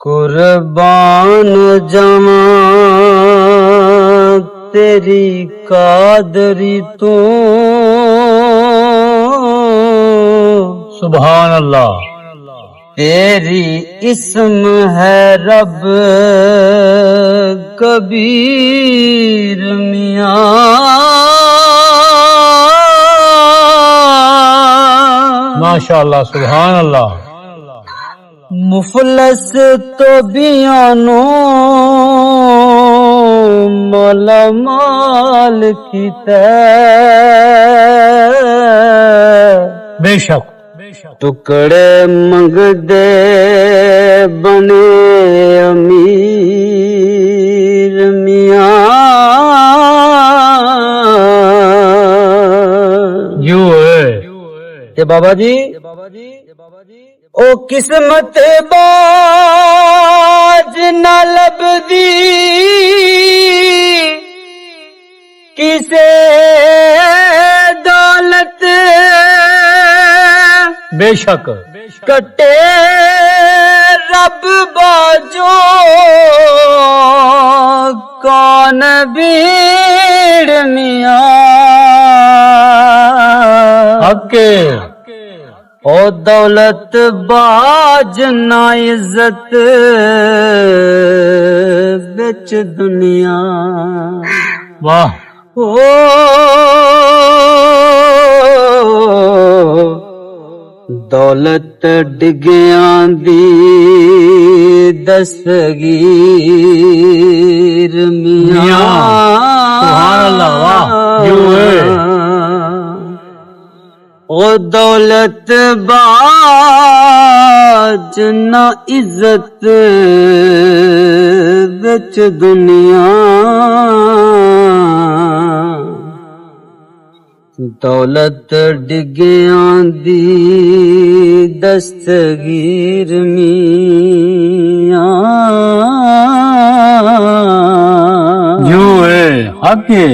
कुर्बान जावा तेरी कादरी तू। सुभान अल्लाह। तेरी इस्म है रब कबीर मियां। माशाअल्लाह, सुभान अल्लाह। मुफलस तो बियानो मौला माल की बेशक टुकड़े मंगदे बने अमीर मियां। यूं है ये बाबा जी ओ किस्मत बाज न लभदी किसे दौलत बेशक कटे रब बाजो कौन भीड़ मियां। हके ओ दौलत बाज ना इज्जत बिच दुनिया। वाह ओ दौलत डिग्गियां दी दस्तगीर मियां। सुभान अल्लाह। वाह यूं है ओ दौलत बाज ना इज्जत बिच दुनिया। दौलत डिग्गियां दी दस्तगीर मियां। यूं है हके।